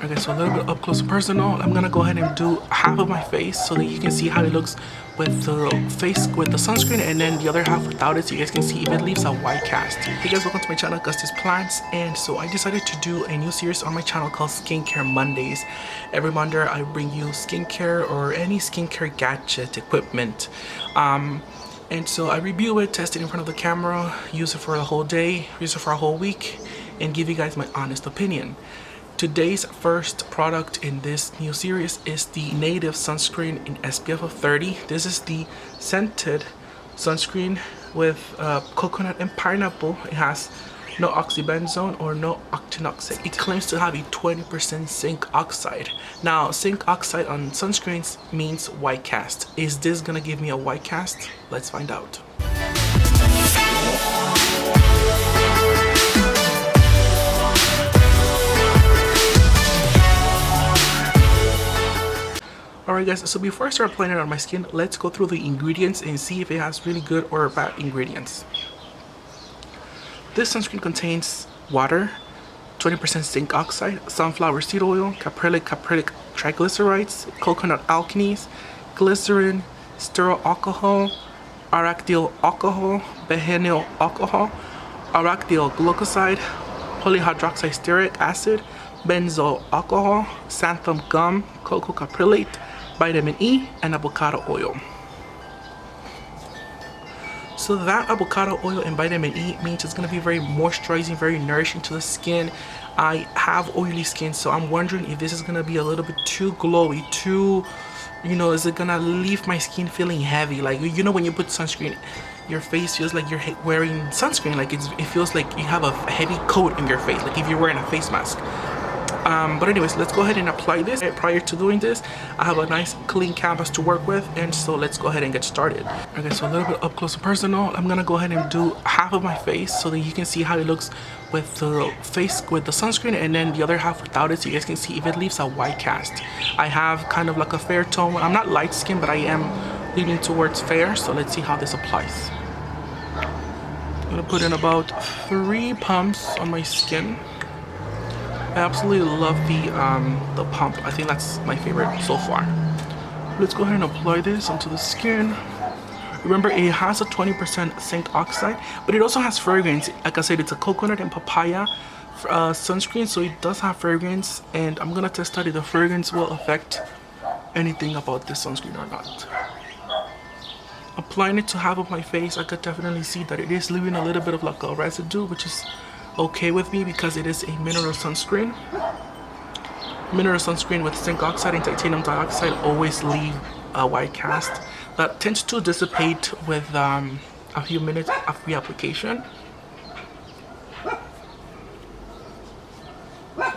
Okay, so a little bit up close and personal. I'm gonna go ahead and do half of my face so that you can see how it looks with the face with the sunscreen, and then the other half without it, so you guys can see if it leaves a white cast. Hey guys, welcome to my channel, Augustus Plants. And so I decided to do a new series on my channel called Skincare Mondays. Every Monday I bring you skincare or any skincare gadget equipment. And so I review it, test it in front of the camera, use it for a whole day, use it for a whole week, and give you guys my honest opinion. Today's first product in this new series is the Native Sunscreen in SPF of 30. This is the scented sunscreen with coconut and pineapple. It has no oxybenzone or no octinoxate. It claims to have a 20% zinc oxide. Now, zinc oxide on sunscreens means white cast. Is this gonna give me a white cast? Let's find out. Alright guys, so before I start applying it on my skin, let's go through the ingredients and see if it has really good or bad ingredients. This sunscreen contains water, 20% zinc oxide, sunflower seed oil, Capric triglycerides, coconut alkanes, glycerin, cetearyl alcohol, Arachidyl Alcohol, Behenyl Alcohol, Arachidyl Glucoside, polyhydroxy stearic acid, benzoyl alcohol, xanthan gum, cocoa caprylic, vitamin E, and avocado oil. So that avocado oil and vitamin E means it's going to be very moisturizing, very nourishing to the skin. I have oily skin, so I'm wondering if this is going to be a little bit too glowy, too, you know, is it going to leave my skin feeling heavy? Like, you know, when you put sunscreen, your face feels like you're wearing sunscreen, like it feels like you have a heavy coat in your face, like if you're wearing a face mask. But anyways, let's go ahead and apply this. Prior to doing this, I have a nice clean canvas to work with, and so let's go ahead and get started. Okay, so a little bit up close and personal. I'm gonna go ahead and do half of my face so that you can see how it looks with the face with the sunscreen, and then the other half without it, so you guys can see if it leaves a white cast. I have kind of like a fair tone. I'm not light skin, but I am leaning towards fair, so let's see how this applies. I'm gonna put in about 3 pumps on my skin. I absolutely love the pump. I think that's my favorite so far. Let's go ahead and apply this onto the skin. Remember, it has a 20% zinc oxide, but it also has fragrance. Like I said, it's a coconut and papaya sunscreen, so it does have fragrance, and I'm gonna test out if the fragrance will affect anything about this sunscreen or not. Applying it to half of my face, I could definitely see that it is leaving a little bit of like a residue, which is okay with me because it is a mineral sunscreen. Mineral sunscreen with zinc oxide and titanium dioxide always leave a white cast that tends to dissipate with a few minutes of reapplication.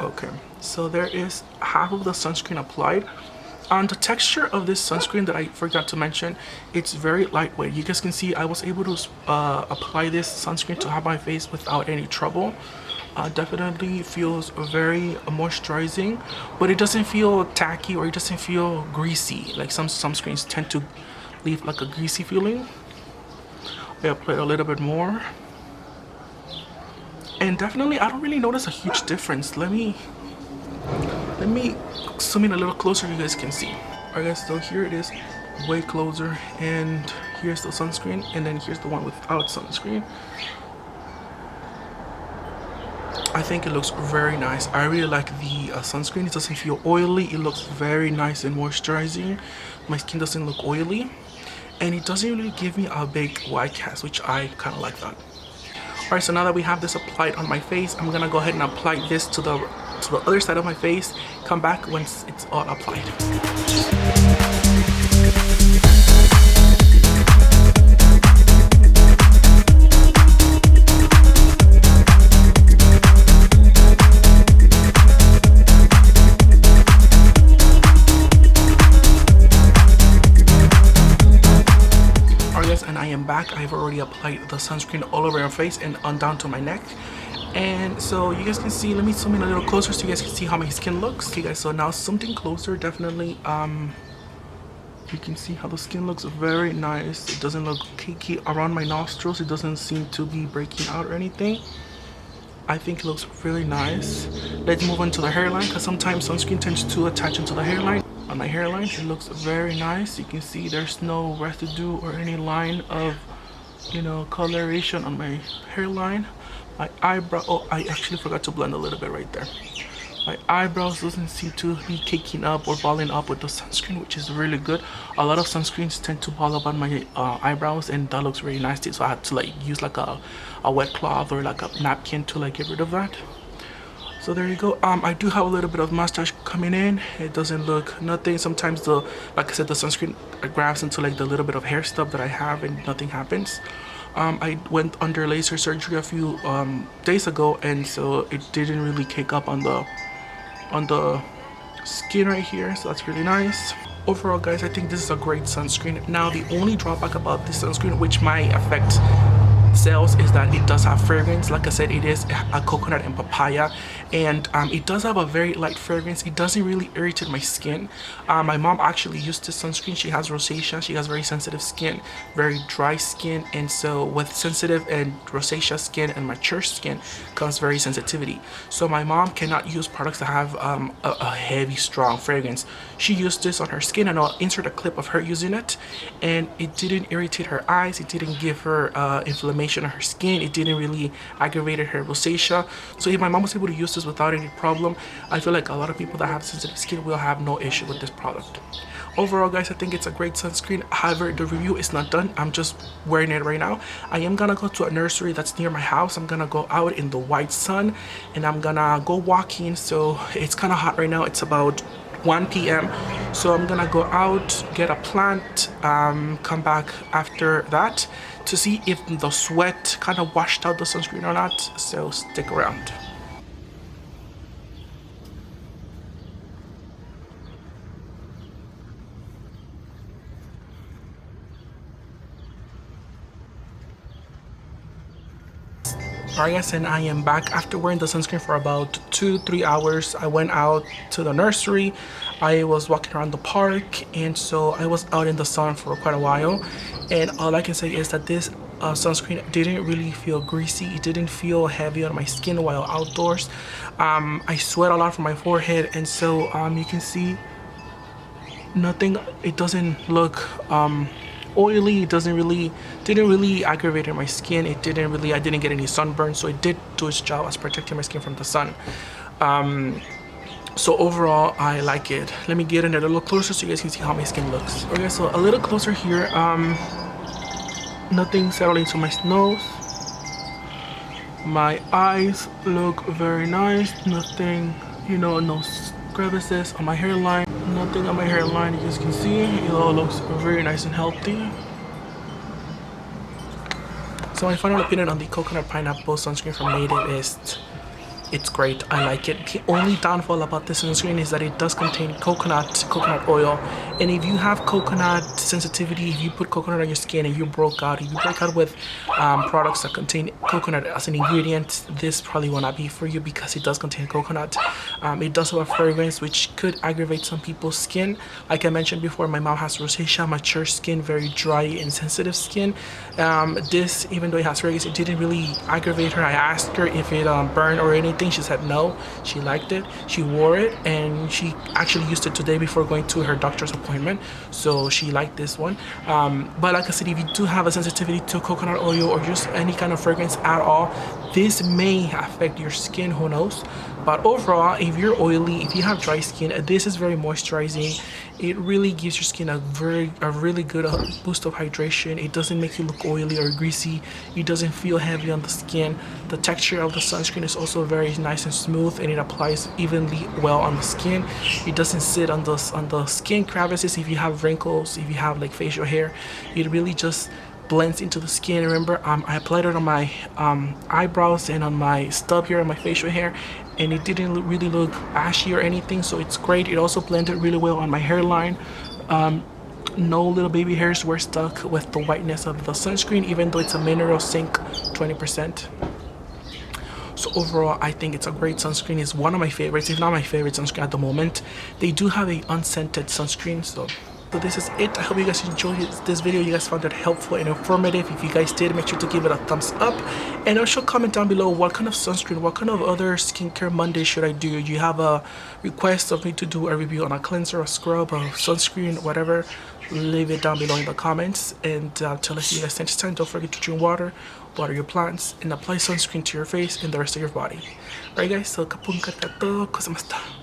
Okay, so there is half of the sunscreen applied. On the texture of this sunscreen that I forgot to mention, it's very lightweight. You guys can see I was able to apply this sunscreen to half my face without any trouble. Definitely feels very moisturizing, but it doesn't feel tacky or it doesn't feel greasy. Like some sunscreens tend to leave like a greasy feeling. I applied a little bit more, and definitely I don't really notice a huge difference. Let me zoom in a little closer so you guys can see. Alright guys, so here it is, way closer, and here's the sunscreen, and then here's the one without sunscreen. I think it looks very nice. I really like the sunscreen. It doesn't feel oily. It looks very nice and moisturizing. My skin doesn't look oily, and it doesn't really give me a big white cast, which I kind of like that. Alright, so now that we have this applied on my face, I'm gonna go ahead and apply this to the other side of my face. Come back once it's all applied. Alright guys, and I am back. I've already applied the sunscreen all over my face and on down to my neck. And so you guys can see, let me zoom in a little closer so you guys can see how my skin looks. Okay guys, so now something closer, definitely you can see how the skin looks very nice. It doesn't look cakey around my nostrils. It doesn't seem to be breaking out or anything. I think it looks really nice. Let's move on to the hairline, because sometimes sunscreen tends to attach into the hairline. On my hairline, it looks very nice. You can see there's no residue or any line of, you know, coloration on my hairline. My eyebrow, oh, I actually forgot to blend a little bit right there. My eyebrows doesn't seem to be caking up or balling up with the sunscreen, which is really good. A lot of sunscreens tend to ball up on my eyebrows, and that looks really nice too. So I had to like use like a wet cloth or like a napkin to like get rid of that. So there you go. I do have a little bit of mustache coming in. It doesn't look nothing. Sometimes the, like I said, the sunscreen grabs into like the little bit of hair stuff that I have and nothing happens. I went under laser surgery a few days ago, and so it didn't really cake up on the skin right here, so that's really nice. Overall, guys, I think this is a great sunscreen. Now, the only drawback about this sunscreen, which might affect sales, is that it does have fragrance. Like I said, it is a coconut and papaya, and it does have a very light fragrance. It doesn't really irritate my skin. My mom actually used this sunscreen. She has rosacea. She has very sensitive skin, very dry skin, and so with sensitive and rosacea skin and mature skin comes very sensitivity. So my mom cannot use products that have a heavy, strong fragrance. She used this on her skin, and I'll insert a clip of her using it, and it didn't irritate her eyes. It didn't give her inflammation on her skin. It didn't really aggravate her rosacea. So if my mom was able to use this without any problem, I feel like a lot of people that have sensitive skin will have no issue with this product. Overall, guys, I think it's a great sunscreen. However, the review is not done. I'm just wearing it right now. I am gonna go to a nursery that's near my house. I'm gonna go out in the white sun, and I'm gonna go walking. So it's kind of hot right now. It's about 1 p.m. So I'm gonna go out, get a plant, come back after that to see if the sweat kind of washed out the sunscreen or not. So stick around. Alright guys, and I am back after wearing the sunscreen for about 2-3 hours. I went out to the nursery. I was walking around the park, and so I was out in the sun for quite a while. And all I can say is that this sunscreen didn't really feel greasy. It didn't feel heavy on my skin while outdoors. I sweat a lot from my forehead, and so you can see nothing. It doesn't look oily. It didn't really aggravate my skin. I didn't get any sunburn, so it did do its job as protecting my skin from the sun. So overall, I like it. Let me get in a little closer so you guys can see how my skin looks. Okay, so a little closer here. Nothing settling to my nose. My eyes look very nice. Nothing, you know, no crevices on my hairline. Nothing on my hairline. You guys can see it all looks very nice and healthy. So my final opinion on the coconut pineapple sunscreen from Native is it's great. I like it. The only downfall about this sunscreen is that it does contain coconut oil, and if you have coconut sensitivity, if you put coconut on your skin and you broke out, if you break out with products that contain coconut as an ingredient, this probably will not be for you because it does contain coconut. It does have a fragrance which could aggravate some people's skin. Like I mentioned before, my mom has rosacea, mature skin, very dry and sensitive skin. This, even though it has fragrance, it didn't really aggravate her. I asked her if it burned or anything. She said no. She liked it. She wore it, and she actually used it today before going to her doctor's appointment. So she liked this one. But like I said, if you do have a sensitivity to coconut oil or just any kind of fragrance at all, this may affect your skin. Who knows? But overall, if you're oily, if you have dry skin, this is very moisturizing. It really gives your skin a really good boost of hydration. It doesn't make you look oily or greasy. It doesn't feel heavy on the skin. The texture of the sunscreen is also very nice and smooth, and it applies evenly well on the skin. It doesn't sit on the skin crevices. If you have wrinkles, if you have like facial hair, it really just blends into the skin. Remember, I applied it on my eyebrows and on my stub here on my facial hair, and it didn't really look ashy or anything, so it's great. It also blended really well on my hairline. No little baby hairs were stuck with the whiteness of the sunscreen, even though it's a mineral zinc 20%. So overall, I think it's a great sunscreen. It's one of my favorites, if not my favorite sunscreen at the moment. They do have a unscented sunscreen, so So this is it. I hope you guys enjoyed this video. You guys found it helpful and informative. If you guys did, make sure to give it a thumbs up, and also comment down below what kind of sunscreen, what kind of other skincare Monday should I do. Do you have a request of me to do a review on a cleanser, a scrub, a sunscreen, whatever? Leave it down below in the comments. And till I see you guys next time, don't forget to drink water your plants, and apply sunscreen to your face and the rest of your body. Alright guys, so kapun kata to, kosamasta.